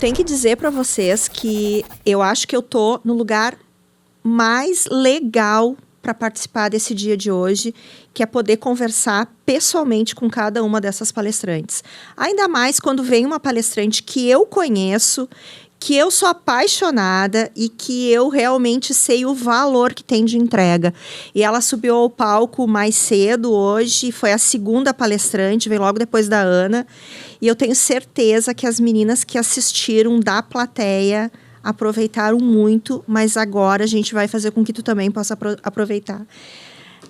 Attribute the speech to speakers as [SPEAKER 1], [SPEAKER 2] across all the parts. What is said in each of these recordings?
[SPEAKER 1] tenho que dizer pra vocês que eu acho que eu tô no lugar mais legal para participar desse dia de hoje, que é poder conversar pessoalmente com cada uma dessas palestrantes. Ainda mais quando vem uma palestrante que eu conheço, que eu sou apaixonada e que eu realmente sei o valor que tem de entrega. E ela subiu ao palco mais cedo hoje, foi a segunda palestrante, veio logo depois da Ana. E eu tenho certeza que as meninas que assistiram da plateia aproveitaram muito, mas agora a gente vai fazer com que tu também possa aproveitar.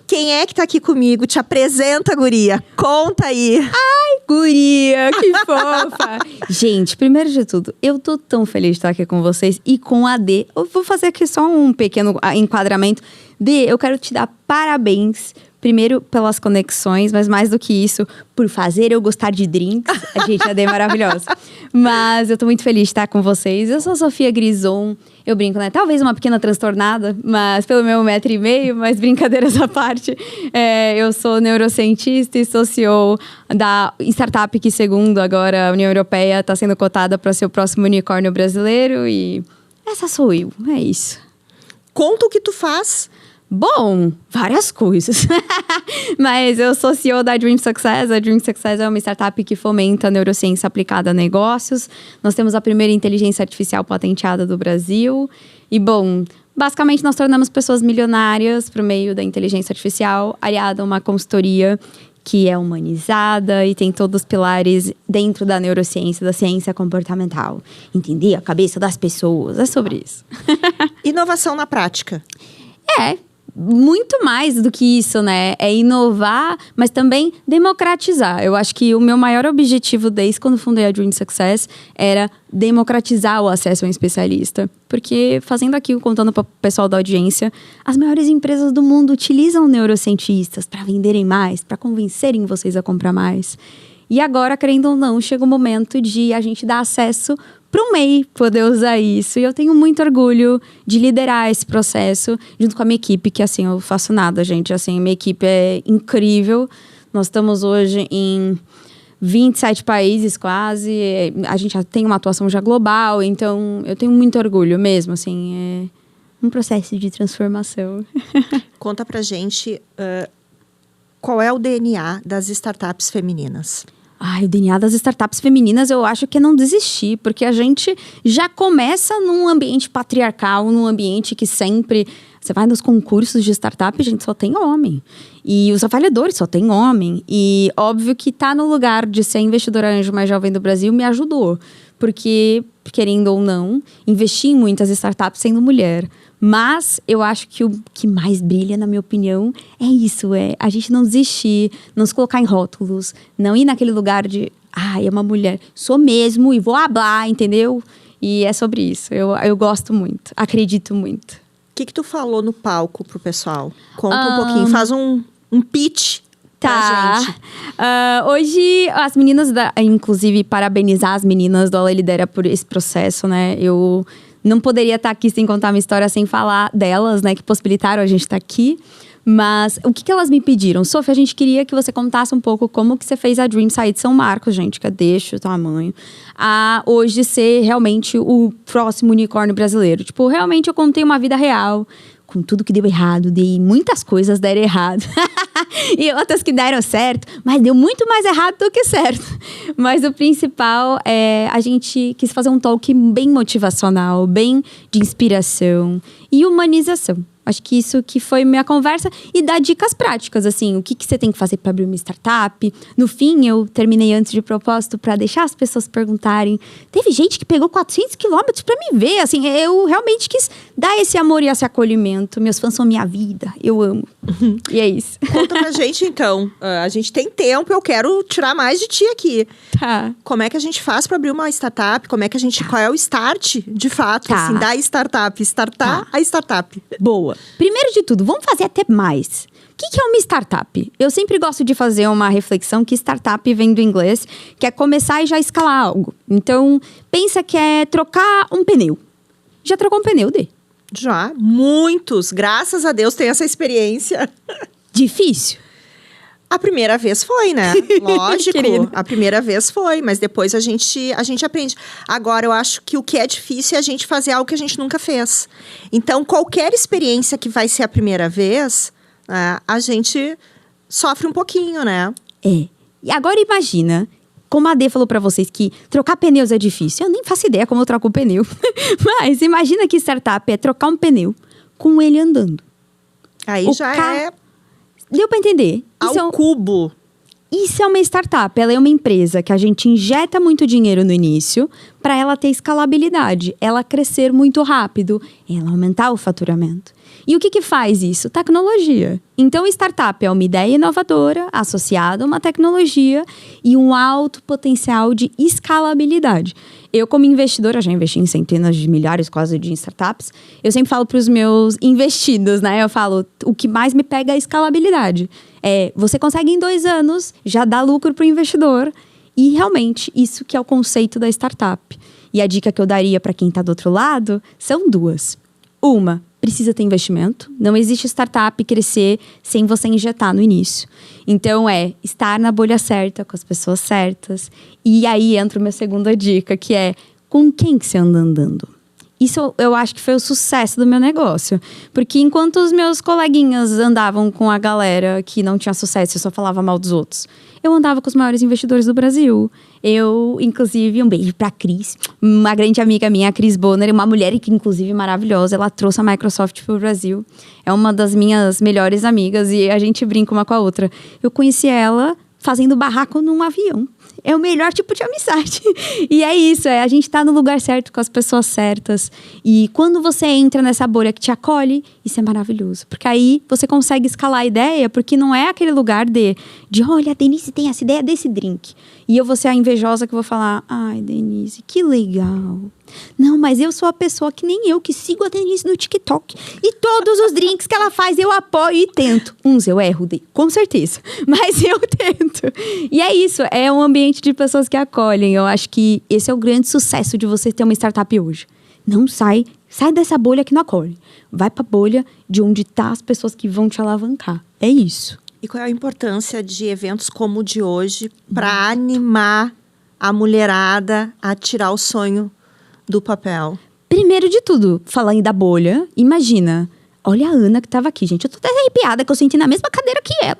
[SPEAKER 1] Quem é que tá aqui comigo? Te apresenta, guria. Conta aí.
[SPEAKER 2] Ai, guria, que fofa. Gente, primeiro de tudo, eu tô tão feliz de estar aqui com vocês e com a Dê. Eu vou fazer aqui só um pequeno enquadramento. Dê, eu quero te dar parabéns. Primeiro, pelas conexões, mas mais do que isso, por fazer eu gostar de drinks. A gente, a Dê é maravilhosa. Mas eu tô muito feliz de estar com vocês. Eu sou Sofia Grison. Eu brinco, né? Talvez uma pequena transtornada, mas pelo meu 1,5 m, mas brincadeiras à parte. Eu sou neurocientista e sou CEO da startup que, segundo agora a União Europeia, está sendo cotada para ser o próximo unicórnio brasileiro. E essa sou eu, é isso.
[SPEAKER 1] Conta o que tu faz.
[SPEAKER 2] Bom, várias coisas. Mas eu sou CEO da Dream Success. A Dream Success é uma startup que fomenta a neurociência aplicada a negócios. Nós temos a primeira inteligência artificial patenteada do Brasil. E, bom, basicamente nós tornamos pessoas milionárias por meio da inteligência artificial, aliada a uma consultoria que é humanizada e tem todos os pilares dentro da neurociência, da ciência comportamental. Entender a cabeça das pessoas, é sobre isso.
[SPEAKER 1] Inovação na prática.
[SPEAKER 2] Muito mais do que isso, né? É inovar, mas também democratizar. Eu acho que o meu maior objetivo desde quando fundei a Dream Success era democratizar o acesso a um especialista. Porque, fazendo aqui, contando para o pessoal da audiência, as maiores empresas do mundo utilizam neurocientistas para venderem mais, para convencerem vocês a comprar mais. E agora, querendo ou não, chega o momento de a gente dar acesso para o MEI poder usar isso. E eu tenho muito orgulho de liderar esse processo junto com a minha equipe, que assim, eu faço nada, gente. Assim, minha equipe é incrível. Nós estamos hoje em 27 países quase. A gente já tem uma atuação já global, então eu tenho muito orgulho mesmo, assim. É um processo de transformação.
[SPEAKER 1] Conta pra gente qual é o DNA das startups femininas.
[SPEAKER 2] O DNA das startups femininas eu acho que é não desistir, porque a gente já começa num ambiente patriarcal, num ambiente que sempre... Você vai nos concursos de startup, a gente só tem homem. E os avaliadores só tem homem. E óbvio que tá no lugar de ser a investidora anjo mais jovem do Brasil me ajudou. Porque, querendo ou não, investi em muitas startups sendo mulher. Mas eu acho que o que mais brilha, na minha opinião, é isso. É a gente não desistir, não se colocar em rótulos. Não ir naquele lugar de, é uma mulher. Sou mesmo e vou hablar, entendeu? E é sobre isso. Eu gosto muito, acredito muito.
[SPEAKER 1] O que tu falou no palco pro pessoal? Conta um pouquinho, faz um pitch pra gente.
[SPEAKER 2] Hoje, as meninas, inclusive, parabenizar as meninas do Ela Lidera por esse processo, né? Eu não poderia estar aqui sem contar minha história, sem falar delas, né? Que possibilitaram a gente estar aqui. Mas o que elas me pediram? Sofia, a gente queria que você contasse um pouco como que você fez a Dream sair de São Marcos, gente, que deixa o tamanho, a hoje ser realmente o próximo unicórnio brasileiro. Tipo, realmente eu contei uma vida real, com tudo que deu errado, muitas coisas deram errado. E outras que deram certo, mas deu muito mais errado do que certo. Mas o principal é a gente quis fazer um talk bem motivacional, bem de inspiração e humanização. Acho que isso que foi minha conversa e dar dicas práticas, assim, o que você tem que fazer para abrir uma startup. No fim, eu terminei antes de propósito para deixar as pessoas perguntarem. Teve gente que pegou 400 quilômetros para me ver, assim, eu realmente quis dar esse amor e esse acolhimento. Meus fãs são minha vida, eu amo. E é isso.
[SPEAKER 1] Conta pra gente, então. A gente tem tempo, eu quero tirar mais de ti aqui.
[SPEAKER 2] Tá.
[SPEAKER 1] Como é que a gente faz para abrir uma startup? Como é que a gente... Qual é o start, de fato, assim, da startup? Startar a startup.
[SPEAKER 2] Boa. Primeiro de tudo, vamos fazer até mais. O que é uma startup? Eu sempre gosto de fazer uma reflexão que startup vem do inglês, que é começar e já escalar algo. Então, pensa que é trocar um pneu. Já trocou um pneu, Dê?
[SPEAKER 1] Já, muitos. Graças a Deus tem essa experiência.
[SPEAKER 2] Difícil?
[SPEAKER 1] A primeira vez foi, né? Lógico,
[SPEAKER 2] Querido.
[SPEAKER 1] a primeira vez foi, mas depois a gente aprende. Agora, eu acho que o que é difícil é a gente fazer algo que a gente nunca fez. Então, qualquer experiência que vai ser a primeira vez, né, a gente sofre um pouquinho, né?
[SPEAKER 2] É. E agora imagina, como a Dê falou pra vocês que trocar pneus é difícil. Eu nem faço ideia como eu troco o pneu. Mas imagina que startup é trocar um pneu com ele andando.
[SPEAKER 1] Aí
[SPEAKER 2] O
[SPEAKER 1] já
[SPEAKER 2] ca-
[SPEAKER 1] é
[SPEAKER 2] Deu pra entender?
[SPEAKER 1] ao cubo.
[SPEAKER 2] Isso é uma startup, ela é uma empresa que a gente injeta muito dinheiro no início para ela ter escalabilidade, ela crescer muito rápido, ela aumentar o faturamento. E o que faz isso? Tecnologia. Então, startup é uma ideia inovadora associada a uma tecnologia e um alto potencial de escalabilidade. Eu, como investidora, já investi em centenas de milhares quase de startups. Eu sempre falo para os meus investidos, né? Eu falo, o que mais me pega é a escalabilidade. Você consegue em 2 anos já dar lucro para o investidor. E realmente, isso que é o conceito da startup. E a dica que eu daria para quem está do outro lado são 2. Uma, precisa ter investimento. Não existe startup crescer sem você injetar no início. Então, estar na bolha certa, com as pessoas certas. E aí entra a minha segunda dica, que é com quem que você anda andando. Isso eu acho que foi o sucesso do meu negócio. Porque enquanto os meus coleguinhas andavam com a galera que não tinha sucesso e só falava mal dos outros, eu andava com os maiores investidores do Brasil. Eu, inclusive, um beijo pra Cris, uma grande amiga minha, a Cris Bonner, uma mulher que, inclusive, maravilhosa. Ela trouxe a Microsoft pro Brasil. É uma das minhas melhores amigas e a gente brinca uma com a outra. Eu conheci ela fazendo barraco num avião. É o melhor tipo de amizade. E é isso, a gente tá no lugar certo, com as pessoas certas. E quando você entra nessa bolha que te acolhe, isso é maravilhoso. Porque aí você consegue escalar a ideia, porque não é aquele lugar de olha, a Denise tem essa ideia desse drink. E eu vou ser a invejosa que vou falar, ai, Denise, que legal. Não, mas eu sou a pessoa que nem eu, que sigo a Denise no TikTok. E todos os drinks que ela faz, eu apoio e tento. Uns eu erro, com certeza. Mas eu tento. E é isso, é um ambiente de pessoas que acolhem. Eu acho que esse é o grande sucesso de você ter uma startup hoje. Não sai dessa bolha que não acolhe. Vai pra bolha de onde tá as pessoas que vão te alavancar. É isso.
[SPEAKER 1] E qual é a importância de eventos como o de hoje para animar a mulherada a tirar o sonho do papel?
[SPEAKER 2] Primeiro de tudo, falando da bolha, imagina. Olha a Ana que tava aqui, gente. Eu tô até arrepiada que eu senti na mesma cadeira que ela.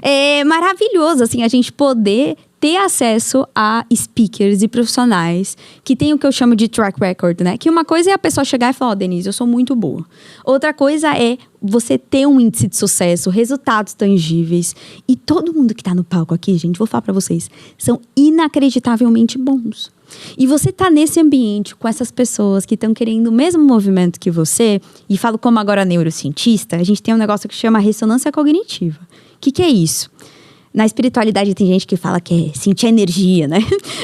[SPEAKER 2] É maravilhoso, assim, a gente poder ter acesso a speakers e profissionais que tem o que eu chamo de track record, né? Que uma coisa é a pessoa chegar e falar, Denise, eu sou muito boa. Outra coisa é você ter um índice de sucesso, resultados tangíveis. E todo mundo que tá no palco aqui, gente, vou falar pra vocês, são inacreditavelmente bons. E você tá nesse ambiente com essas pessoas que estão querendo o mesmo movimento que você, e falo como agora neurocientista, a gente tem um negócio que chama ressonância cognitiva. O que é isso? Na espiritualidade tem gente que fala que é sentir energia, né?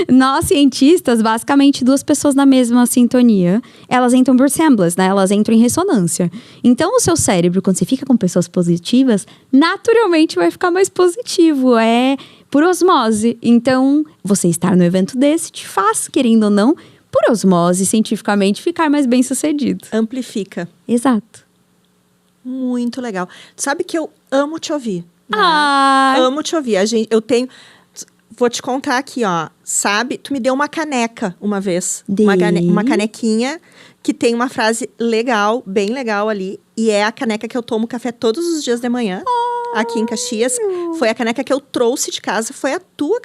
[SPEAKER 2] Nós, cientistas, basicamente 2 pessoas na mesma sintonia, elas entram por semblance, né? Elas entram em ressonância. Então, o seu cérebro, quando você fica com pessoas positivas, naturalmente vai ficar mais positivo. É por osmose. Então, você estar no evento desse te faz, querendo ou não, por osmose, cientificamente, ficar mais bem-sucedido.
[SPEAKER 1] Amplifica.
[SPEAKER 2] Exato.
[SPEAKER 1] Muito legal. Tu sabe que eu amo te ouvir. Né? Amo te ouvir. Eu tenho... Vou te contar aqui, ó. Sabe? Tu me deu uma caneca uma vez. Uma canequinha que tem uma frase legal, bem legal ali. E é a caneca que eu tomo café todos os dias de manhã. Aqui em Caxias. Foi a caneca que eu trouxe de casa. Foi a tua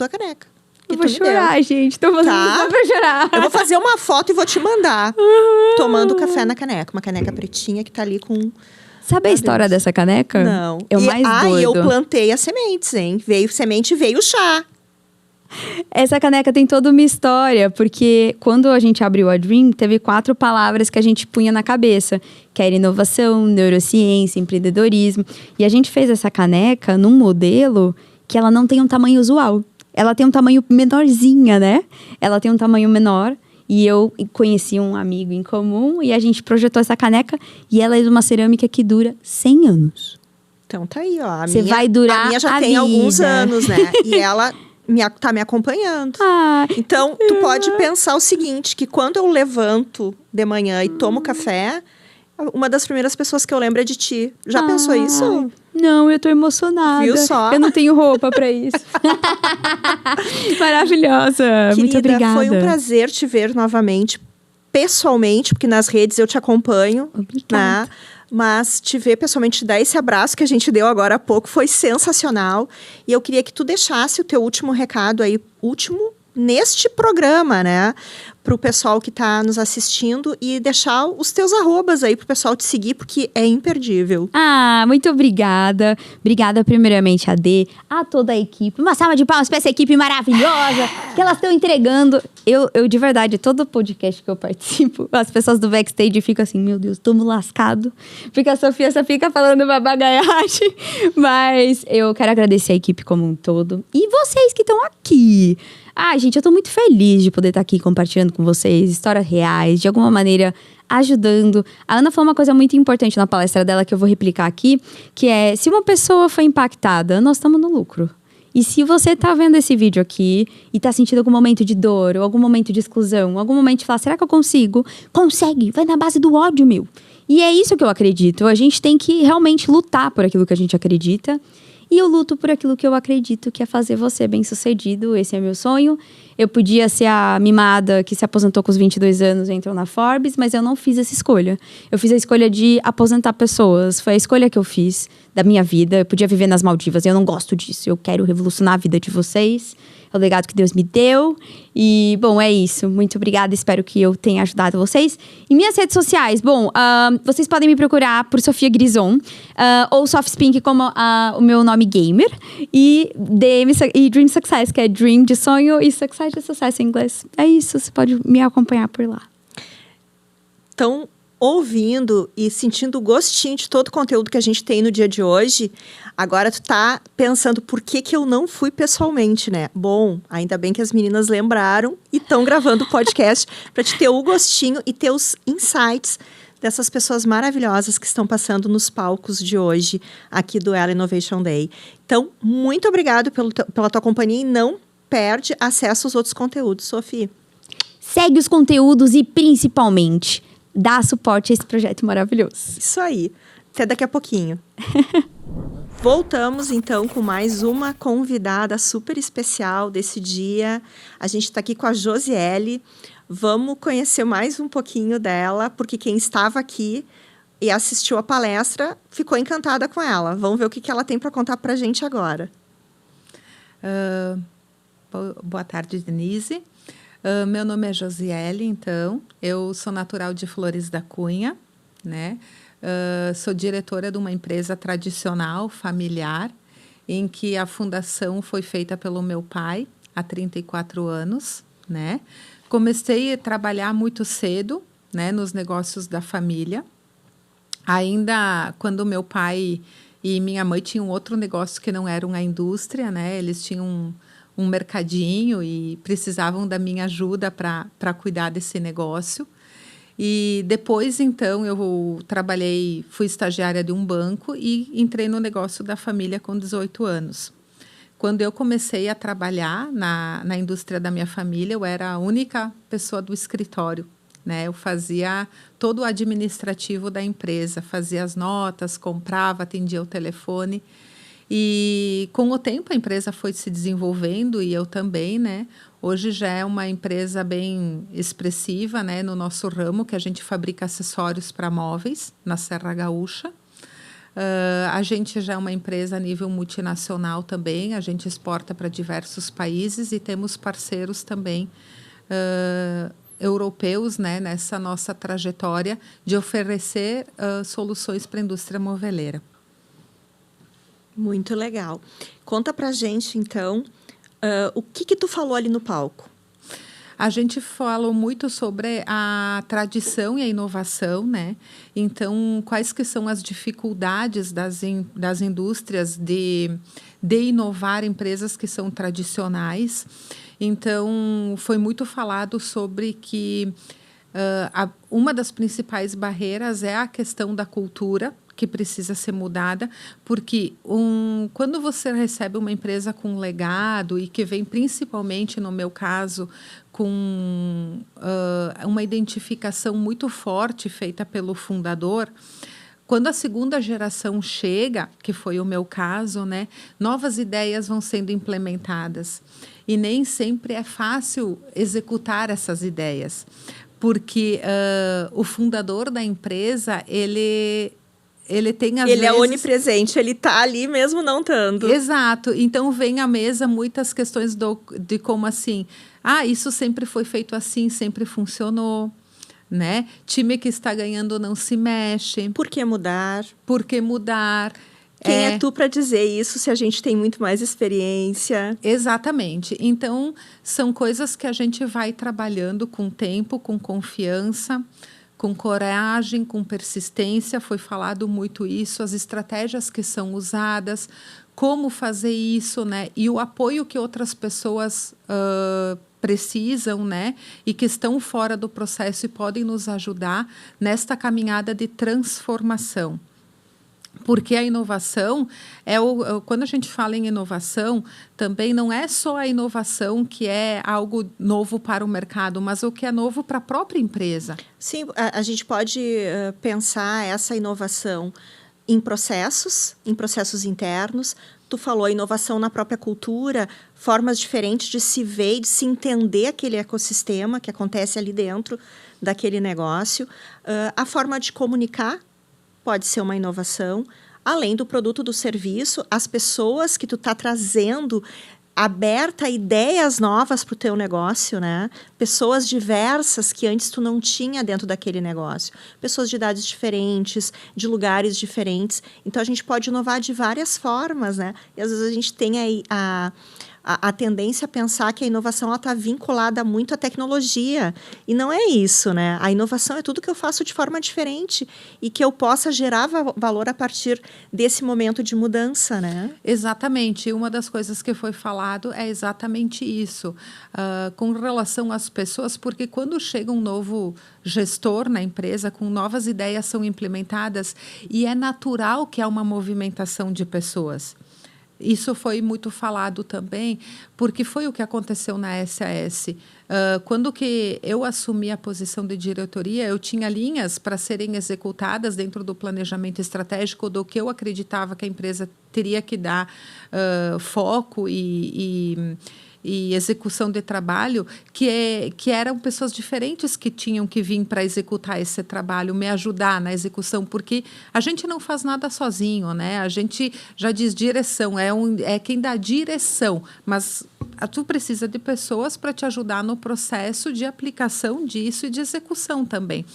[SPEAKER 1] caneca.
[SPEAKER 2] Eu vou chorar, gente. Tô fazendo pra chorar.
[SPEAKER 1] Eu vou fazer uma foto e vou te mandar. Tomando café na caneca. Uma caneca pretinha que tá ali com...
[SPEAKER 2] Sabe a história dessa caneca?
[SPEAKER 1] Não.
[SPEAKER 2] É o mais doido.
[SPEAKER 1] E eu plantei as sementes, hein? Veio semente e veio chá.
[SPEAKER 2] Essa caneca tem toda uma história, porque quando a gente abriu a Dream, teve 4 palavras que a gente punha na cabeça, que era inovação, neurociência, empreendedorismo. E a gente fez essa caneca num modelo que ela não tem um tamanho usual. Ela tem um tamanho menorzinha, né? Ela tem um tamanho menor. E eu conheci um amigo em comum e a gente projetou essa caneca e ela é de uma cerâmica que dura 100 anos.
[SPEAKER 1] Então tá aí, ó.
[SPEAKER 2] Vai durar
[SPEAKER 1] a minha já
[SPEAKER 2] a
[SPEAKER 1] tem
[SPEAKER 2] vida.
[SPEAKER 1] Alguns anos, né? E ela tá me acompanhando. Então, tu pode pensar o seguinte, que quando eu levanto de manhã e tomo café, uma das primeiras pessoas que eu lembro é de ti. Já pensou isso?
[SPEAKER 2] Não, eu tô emocionada.
[SPEAKER 1] Viu só?
[SPEAKER 2] Eu não tenho roupa pra isso. Maravilhosa.
[SPEAKER 1] Querida,
[SPEAKER 2] muito obrigada.
[SPEAKER 1] foi um prazer te ver novamente, pessoalmente, porque nas redes eu te acompanho.
[SPEAKER 2] Obrigada.
[SPEAKER 1] Né? Mas te ver pessoalmente, te dar esse abraço que a gente deu agora há pouco, foi sensacional. E eu queria que tu deixasse o teu último recado aí, último neste programa, né? Para o pessoal que está nos assistindo e deixar os teus arrobas aí para o pessoal te seguir, porque é imperdível.
[SPEAKER 2] Ah, muito obrigada. Obrigada primeiramente a Dê, a toda a equipe. Uma salva de palmas para essa equipe maravilhosa que elas estão entregando. Eu, de verdade, todo podcast que eu participo, as pessoas do backstage ficam assim, meu Deus, estamos lascado. Porque a Sofia só fica falando babagaiagem. Mas eu quero agradecer a equipe como um todo. E vocês que estão aqui. Ah, gente, eu tô muito feliz de poder estar aqui compartilhando com vocês histórias reais, de alguma maneira ajudando. A Ana falou uma coisa muito importante na palestra dela que eu vou replicar aqui, que é, se uma pessoa foi impactada, nós estamos no lucro. E se você tá vendo esse vídeo aqui e tá sentindo algum momento de dor, ou algum momento de exclusão, algum momento de falar, será que eu consigo? Consegue, vai na base do ódio, meu. E é isso que eu acredito. A gente tem que realmente lutar por aquilo que a gente acredita. E eu luto por aquilo que eu acredito, que é fazer você bem-sucedido. Esse é meu sonho. Eu podia ser a mimada que se aposentou com os 22 anos e entrou na Forbes, mas eu não fiz essa escolha. Eu fiz a escolha de aposentar pessoas. Foi a escolha que eu fiz da minha vida. Eu podia viver nas Maldivas. Eu não gosto disso. Eu quero revolucionar a vida de vocês. É o legado que Deus me deu. E, bom, é isso. Muito obrigada. Espero que eu tenha ajudado vocês. E minhas redes sociais. Bom, vocês podem me procurar por Sofia Grison. Ou Softspink como o meu nome gamer. E Dream Success, que é Dream de sonho e Success de sucesso em inglês. É isso. Você pode me acompanhar por lá.
[SPEAKER 1] Então, ouvindo e sentindo o gostinho de todo o conteúdo que a gente tem no dia de hoje, agora tu tá pensando por que eu não fui pessoalmente, né? Bom, ainda bem que as meninas lembraram e estão gravando o podcast para te ter o gostinho e ter os insights dessas pessoas maravilhosas que estão passando nos palcos de hoje aqui do Ela Innovation Day. Então, muito obrigado pela tua companhia e não perde acesso aos outros conteúdos, Sofia.
[SPEAKER 2] Segue os conteúdos e, principalmente, dá suporte a esse projeto maravilhoso.
[SPEAKER 1] Isso aí. Até daqui a pouquinho. Voltamos, então, com mais uma convidada super especial desse dia. A gente está aqui com a Josiele. Vamos conhecer mais um pouquinho dela, porque quem estava aqui e assistiu a palestra ficou encantada com ela. Vamos ver o que ela tem para contar para a gente agora.
[SPEAKER 3] Boa tarde, Denise. Meu nome é Josiele, então. Eu sou natural de Flores da Cunha, né? Sou diretora de uma empresa tradicional, familiar, em que a fundação foi feita pelo meu pai há 34 anos, né? Comecei a trabalhar muito cedo, né, nos negócios da família. Ainda quando meu pai e minha mãe tinham outro negócio que não era uma indústria, né? Eles tinham um mercadinho e precisavam da minha ajuda para cuidar desse negócio. E depois, então, eu fui estagiária de um banco e entrei no negócio da família com 18 anos. Quando eu comecei a trabalhar na indústria da minha família, eu era a única pessoa do escritório, né? Eu fazia todo o administrativo da empresa, fazia as notas, comprava, atendia o telefone. E com o tempo a empresa foi se desenvolvendo e eu também, né? Hoje já é uma empresa bem expressiva, né, no nosso ramo, que a gente fabrica acessórios para móveis na Serra Gaúcha. A gente já é uma empresa a nível multinacional também, a gente exporta para diversos países e temos parceiros também europeus, né, nessa nossa trajetória de oferecer soluções para a indústria moveleira.
[SPEAKER 1] Muito legal. Conta pra gente, então, o que tu falou ali no palco?
[SPEAKER 3] A gente falou muito sobre a tradição e a inovação, né? Então, quais que são as dificuldades das indústrias de inovar empresas que são tradicionais. Então, foi muito falado sobre que uma das principais barreiras é a questão da cultura, que precisa ser mudada, porque quando você recebe uma empresa com legado e que vem principalmente, no meu caso, com uma identificação muito forte feita pelo fundador, quando a segunda geração chega, que foi o meu caso, né, novas ideias vão sendo implementadas. E nem sempre é fácil executar essas ideias, porque o fundador da empresa, ele tem, às vezes...
[SPEAKER 1] Ele é onipresente, ele está ali mesmo não estando.
[SPEAKER 3] Exato. Então, vem à mesa muitas questões de como assim, isso sempre foi feito assim, sempre funcionou, né? Time que está ganhando não se mexe.
[SPEAKER 1] Por que mudar?
[SPEAKER 3] Por que mudar?
[SPEAKER 1] Quem é tu para dizer isso se a gente tem muito mais experiência?
[SPEAKER 3] Exatamente. Então, são coisas que a gente vai trabalhando com tempo, com confiança, com coragem, com persistência. Foi falado muito isso, as estratégias que são usadas, como fazer isso, né? E o apoio que outras pessoas precisam, né? E que estão fora do processo e podem nos ajudar nesta caminhada de transformação. Porque a inovação, quando a gente fala em inovação, também não é só a inovação que é algo novo para o mercado, mas o que é novo para a própria empresa.
[SPEAKER 1] Sim, a gente pode pensar essa inovação em processos internos. Tu falou inovação na própria cultura, formas diferentes de se ver e de se entender aquele ecossistema que acontece ali dentro daquele negócio. A forma de comunicar pode ser uma inovação, além do produto, do serviço, as pessoas que tu está trazendo aberta a ideias novas para o teu negócio, né? Pessoas diversas que antes tu não tinha dentro daquele negócio. Pessoas de idades diferentes, de lugares diferentes. Então, a gente pode inovar de várias formas, né? E, às vezes, a gente tem aí a tendência a pensar que a inovação está vinculada muito à tecnologia. E não é isso, né? A inovação é tudo que eu faço de forma diferente e que eu possa gerar valor a partir desse momento de mudança, né?
[SPEAKER 3] Exatamente. Uma das coisas que foi falado é exatamente isso. Com relação às pessoas, porque quando chega um novo gestor na empresa, com novas ideias são implementadas, e é natural que há uma movimentação de pessoas. Isso foi muito falado também, porque foi o que aconteceu na SAS. Quando que eu assumi a posição de diretoria, eu tinha linhas para serem executadas dentro do planejamento estratégico do que eu acreditava que a empresa teria que dar foco e execução de trabalho, que eram pessoas diferentes que tinham que vir para executar esse trabalho, me ajudar na execução, porque a gente não faz nada sozinho, né? A gente já diz direção, é quem dá direção, mas tu precisa de pessoas para te ajudar no processo de aplicação disso e de execução também.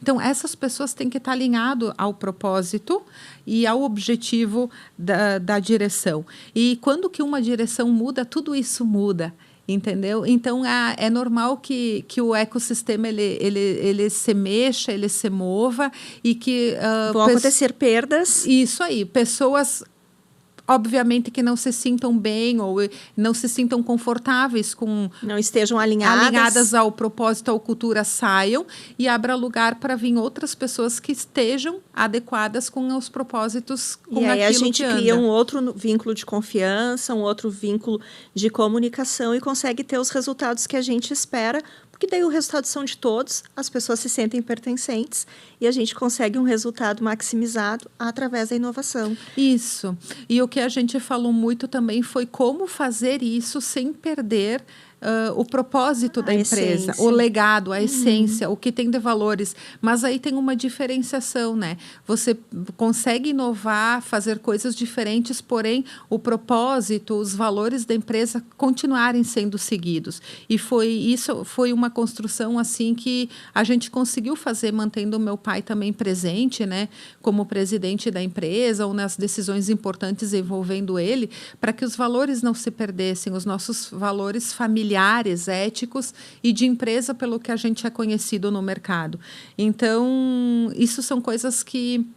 [SPEAKER 3] Então, essas pessoas têm que estar alinhadas ao propósito e ao objetivo da direção. E quando que uma direção muda, tudo isso muda, entendeu? Então, é normal que o ecossistema ele se mexa, ele se mova e que...
[SPEAKER 1] vão acontecer perdas.
[SPEAKER 3] Isso aí, pessoas... obviamente que não se sintam bem ou não se sintam confortáveis com...
[SPEAKER 1] não estejam alinhadas
[SPEAKER 3] ao propósito, à cultura, saiam e abra lugar para vir outras pessoas que estejam adequadas com os propósitos, com
[SPEAKER 1] e aí
[SPEAKER 3] aquilo
[SPEAKER 1] a gente
[SPEAKER 3] que
[SPEAKER 1] cria
[SPEAKER 3] anda.
[SPEAKER 1] um outro vínculo de confiança, um outro vínculo de comunicação e consegue ter os resultados que a gente espera, porque daí o resultado são de todos, as pessoas se sentem pertencentes e a gente consegue um resultado maximizado através da inovação.
[SPEAKER 3] Isso. E o que a gente falou muito também foi como fazer isso sem perder o propósito da empresa, o legado, a essência, o que tem de valores. Mas aí tem uma diferenciação, né? Você consegue inovar, fazer coisas diferentes, porém o propósito, os valores da empresa continuarem sendo seguidos. E isso foi uma construção assim que a gente conseguiu fazer, mantendo o meu pai também presente, né? Como presidente da empresa ou nas decisões importantes envolvendo ele, para que os valores não se perdessem, os nossos valores familiares, éticos e de empresa pelo que a gente é conhecido no mercado. Então, isso são coisas que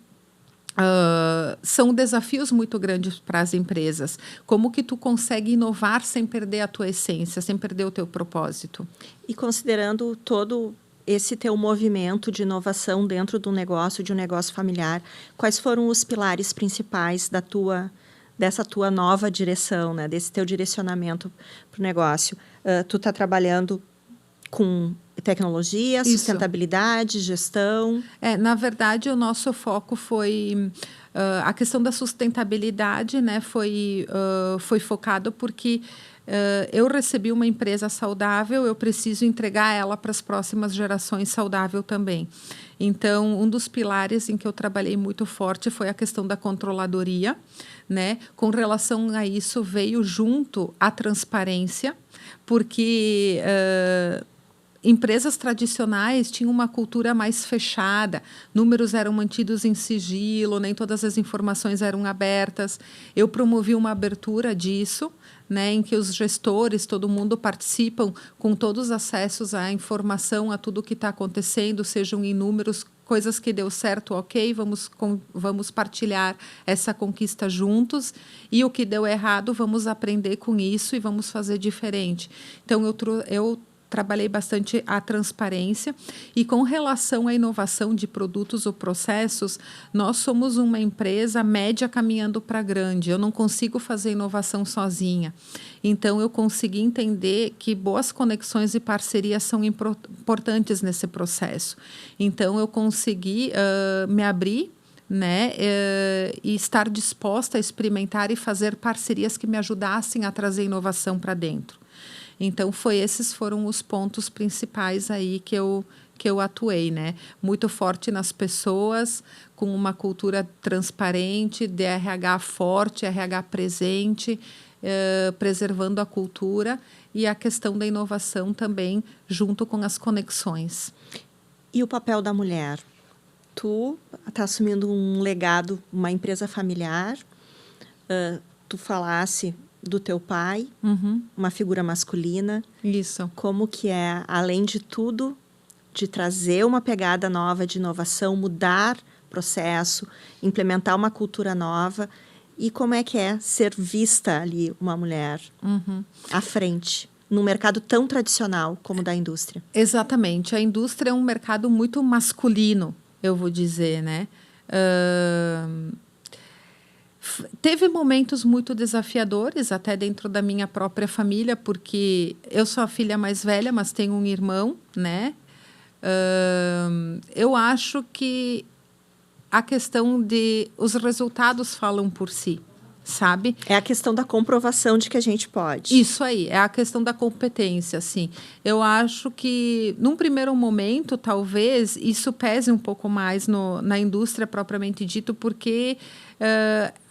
[SPEAKER 3] são desafios muito grandes para as empresas. Como que tu consegue inovar sem perder a tua essência, sem perder o teu propósito?
[SPEAKER 1] E considerando todo esse teu movimento de inovação dentro do negócio, de um negócio familiar, quais foram os pilares principais dessa tua nova direção, né? Desse teu direcionamento para o negócio? Tu está trabalhando com tecnologia,
[SPEAKER 3] Isso.
[SPEAKER 1] sustentabilidade, gestão?
[SPEAKER 3] Na verdade, o nosso foco foi a questão da sustentabilidade, né? Foi focado porque eu recebi uma empresa saudável, eu preciso entregar ela para as próximas gerações saudável também. Então, um dos pilares em que eu trabalhei muito forte foi a questão da controladoria, né? Com relação a isso, veio junto a transparência, porque empresas tradicionais tinham uma cultura mais fechada, números eram mantidos em sigilo, nem todas as informações eram abertas. Eu promovi uma abertura disso, né, em que os gestores, todo mundo participam com todos os acessos à informação, a tudo o que está acontecendo, sejam em números, coisas que deu certo, ok, vamos partilhar essa conquista juntos, e o que deu errado, vamos aprender com isso e vamos fazer diferente. Então, eu trabalhei bastante a transparência e com relação à inovação de produtos ou processos, nós somos uma empresa média caminhando para grande. Eu não consigo fazer inovação sozinha. Então, eu consegui entender que boas conexões e parcerias são importantes nesse processo. Então, eu consegui me abrir, né, e estar disposta a experimentar e fazer parcerias que me ajudassem a trazer inovação para dentro. Então, esses foram os pontos principais aí que eu atuei, né? Muito forte nas pessoas, com uma cultura transparente, de RH forte, RH presente, preservando a cultura e a questão da inovação também, junto com as conexões.
[SPEAKER 1] E o papel da mulher? Tu está assumindo um legado, uma empresa familiar, tu falasse do teu pai, uma figura masculina.
[SPEAKER 3] Isso.
[SPEAKER 1] Como que é, além de tudo, de trazer uma pegada nova de inovação, mudar processo, implementar uma cultura nova, e como é que é ser vista ali uma mulher à frente, num mercado tão tradicional como o da indústria?
[SPEAKER 3] Exatamente. A indústria é um mercado muito masculino, eu vou dizer, né? Teve momentos muito desafiadores, até dentro da minha própria família, porque eu sou a filha mais velha, mas tenho um irmão, né? Eu acho que a questão de... Os resultados falam por si, sabe?
[SPEAKER 1] É a questão da comprovação de que a gente pode.
[SPEAKER 3] Isso aí, é a questão da competência, assim. Eu acho que, num primeiro momento, talvez, isso pese um pouco mais na indústria propriamente dito, porque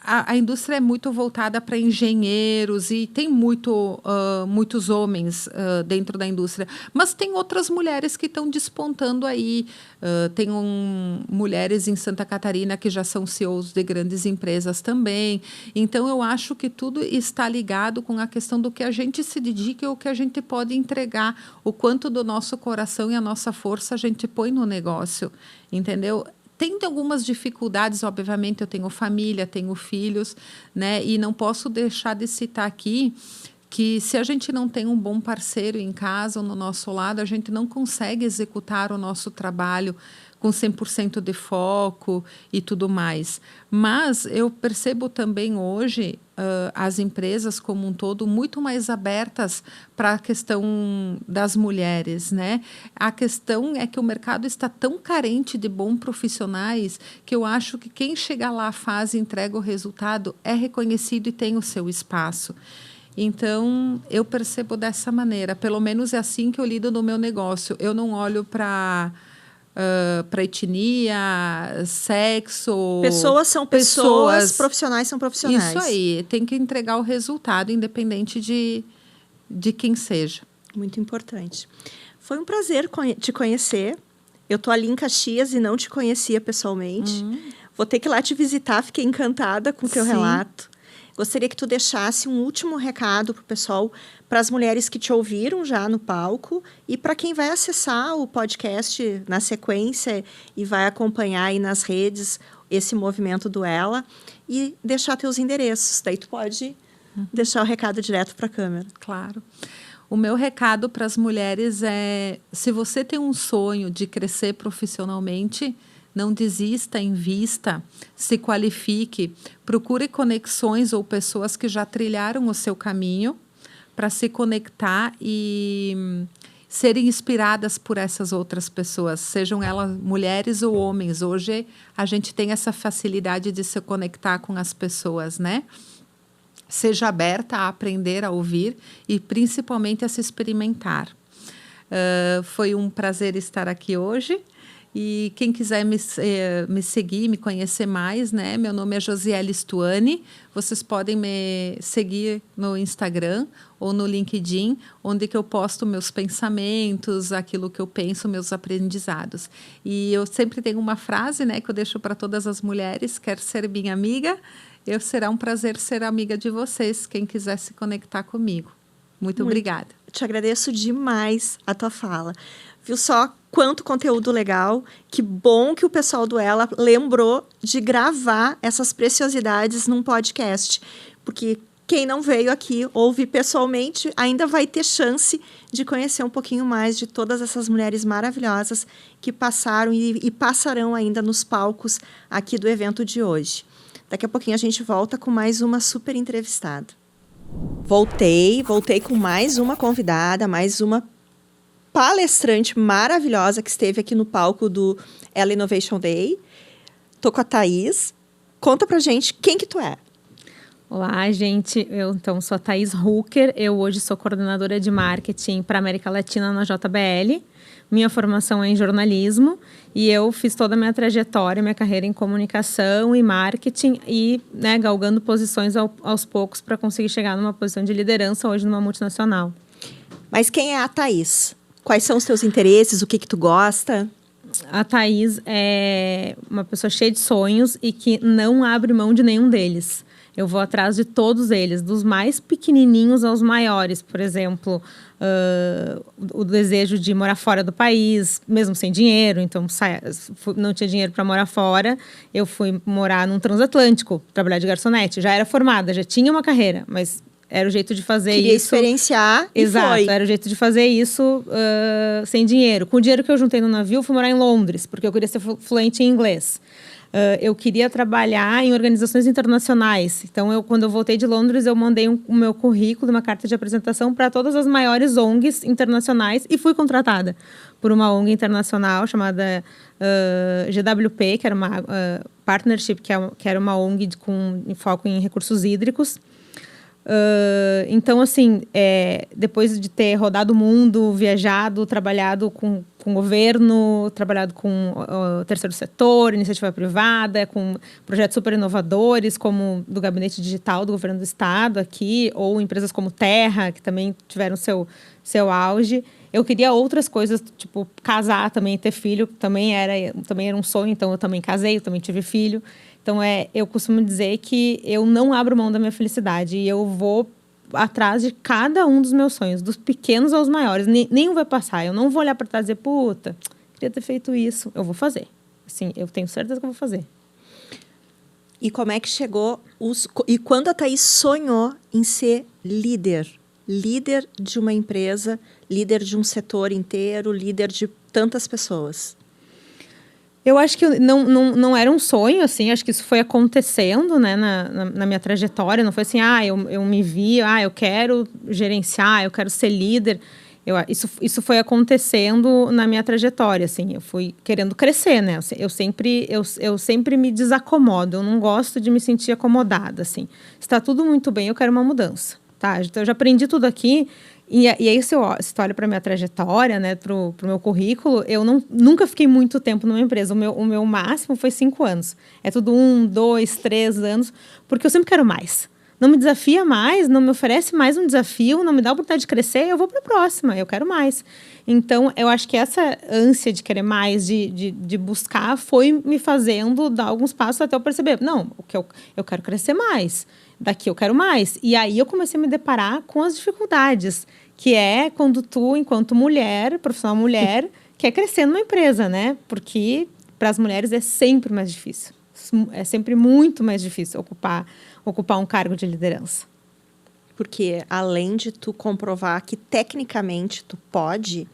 [SPEAKER 3] a indústria é muito voltada para engenheiros e tem muitos homens dentro da indústria. Mas tem outras mulheres que estão despontando aí. Tem mulheres em Santa Catarina que já são CEOs de grandes empresas também. Então, eu acho que tudo está ligado com a questão do que a gente se dedica e o que a gente pode entregar, o quanto do nosso coração e a nossa força a gente põe no negócio, entendeu? Tem algumas dificuldades, obviamente, eu tenho família, tenho filhos, né? E não posso deixar de citar aqui que se a gente não tem um bom parceiro em casa ou no nosso lado, a gente não consegue executar o nosso trabalho com 100% de foco e tudo mais. Mas eu percebo também hoje as empresas como um todo muito mais abertas para a questão das mulheres, né? A questão é que o mercado está tão carente de bons profissionais que eu acho que quem chega lá, faz, entrega o resultado, é reconhecido e tem o seu espaço. Então, eu percebo dessa maneira. Pelo menos é assim que eu lido no meu negócio. Eu não olho para etnia, sexo...
[SPEAKER 1] Pessoas são pessoas, profissionais são profissionais.
[SPEAKER 3] Isso aí, tem que entregar o resultado, independente de quem seja.
[SPEAKER 1] Muito importante. Foi um prazer te conhecer. Eu estou ali em Caxias e não te conhecia pessoalmente. Vou ter que ir lá te visitar, fiquei encantada com o teu relato. Gostaria que tu deixasse um último recado para o pessoal, para as mulheres que te ouviram já no palco e para quem vai acessar o podcast na sequência e vai acompanhar aí nas redes esse movimento do Ela e deixar teus endereços. Daí tu pode deixar o recado direto para a câmera.
[SPEAKER 3] Claro. O meu recado para as mulheres é, se você tem um sonho de crescer profissionalmente, não desista, invista, se qualifique, procure conexões ou pessoas que já trilharam o seu caminho para se conectar e serem inspiradas por essas outras pessoas, sejam elas mulheres ou homens. Hoje a gente tem essa facilidade de se conectar com as pessoas, né? Seja aberta a aprender, a ouvir e principalmente a se experimentar. Foi um prazer estar aqui hoje. E quem quiser me seguir, me conhecer mais, né? Meu nome é Josiele Stuani. Vocês podem me seguir no Instagram ou no LinkedIn, onde que eu posto meus pensamentos, aquilo que eu penso, meus aprendizados. E eu sempre tenho uma frase, né, que eu deixo para todas as mulheres: quer ser minha amiga? Será um prazer ser amiga de vocês, quem quiser se conectar comigo. Muito obrigada.
[SPEAKER 1] Te agradeço demais a tua fala. Viu só quanto conteúdo legal? Que bom que o pessoal do Ela lembrou de gravar essas preciosidades num podcast. Porque quem não veio aqui ouvir pessoalmente ainda vai ter chance de conhecer um pouquinho mais de todas essas mulheres maravilhosas que passaram e passarão ainda nos palcos aqui do evento de hoje. Daqui a pouquinho a gente volta com mais uma super entrevistada. Voltei com mais uma convidada, mais uma palestrante maravilhosa que esteve aqui no palco do Ela Innovation Day. Tô com a Thaís. Conta pra gente quem que tu é.
[SPEAKER 4] Olá, gente. Eu, então, sou a Thaís Rucker. Eu hoje sou coordenadora de marketing para a América Latina na JBL. Minha formação é em jornalismo e eu fiz toda a minha trajetória, minha carreira em comunicação e marketing e, né, galgando posições aos poucos para conseguir chegar numa posição de liderança hoje numa multinacional.
[SPEAKER 1] Mas quem é a Thaís? Quais são os teus interesses? O que tu gosta?
[SPEAKER 4] A Thaís é uma pessoa cheia de sonhos e que não abre mão de nenhum deles. Eu vou atrás de todos eles, dos mais pequenininhos aos maiores. Por exemplo, o desejo de morar fora do país, mesmo sem dinheiro. Então, não tinha dinheiro para morar fora. Eu fui morar num transatlântico, trabalhar de garçonete. Já era formada, já tinha uma carreira, mas era o jeito de fazer
[SPEAKER 1] Queria
[SPEAKER 4] isso.
[SPEAKER 1] Experienciar
[SPEAKER 4] Exato,
[SPEAKER 1] e foi.
[SPEAKER 4] Era o jeito de fazer isso sem dinheiro. Com o dinheiro que eu juntei no navio, fui morar em Londres, porque eu queria ser fluente em inglês. Eu queria trabalhar em organizações internacionais. Então, quando eu voltei de Londres, eu mandei o meu currículo, uma carta de apresentação para todas as maiores ONGs internacionais e fui contratada por uma ONG internacional chamada GWP, que era uma partnership, que era uma ONG com foco em recursos hídricos. Então, assim, depois de ter rodado o mundo, viajado, trabalhado com governo, trabalhado com o terceiro setor, iniciativa privada, com projetos super inovadores, como do Gabinete Digital do Governo do Estado aqui, ou empresas como Terra, que também tiveram seu auge. Eu queria outras coisas, tipo casar também, ter filho, também era um sonho, então eu também casei, eu também tive filho. Então, eu costumo dizer que eu não abro mão da minha felicidade e eu vou atrás de cada um dos meus sonhos, dos pequenos aos maiores. Nenhum vai passar. Eu não vou olhar para trás e dizer, puta, queria ter feito isso. Eu vou fazer. Assim, eu tenho certeza que eu vou fazer.
[SPEAKER 1] E como é que chegou... E quando a Thaís sonhou em ser líder de uma empresa, líder de um setor inteiro, líder de tantas pessoas?
[SPEAKER 4] Eu acho que não era um sonho, assim, acho que isso foi acontecendo, né, na minha trajetória, não foi assim, eu me vi, eu quero gerenciar, eu quero ser líder, isso foi acontecendo na minha trajetória, assim, eu fui querendo crescer, né, eu sempre me desacomodo, eu não gosto de me sentir acomodada, assim, está tudo muito bem, eu quero uma mudança, tá, então eu já aprendi tudo aqui. E aí, se tu olha para a minha trajetória, né, para o meu currículo, eu nunca fiquei muito tempo numa empresa. O meu máximo foi 5 anos. É tudo 1, 2, 3 anos, porque eu sempre quero mais. Não me desafia mais, não me oferece mais um desafio, não me dá a oportunidade de crescer, eu vou para a próxima, eu quero mais. Então, eu acho que essa ânsia de querer mais, de buscar, foi me fazendo dar alguns passos até eu perceber, não, o que eu quero crescer mais. Daqui eu quero mais. E aí eu comecei a me deparar com as dificuldades, que é quando tu, enquanto mulher, profissional mulher, quer crescer numa empresa, né? Porque para as mulheres é sempre mais difícil. É sempre muito mais difícil ocupar um cargo de liderança.
[SPEAKER 1] Porque além de tu comprovar que tecnicamente tu pode,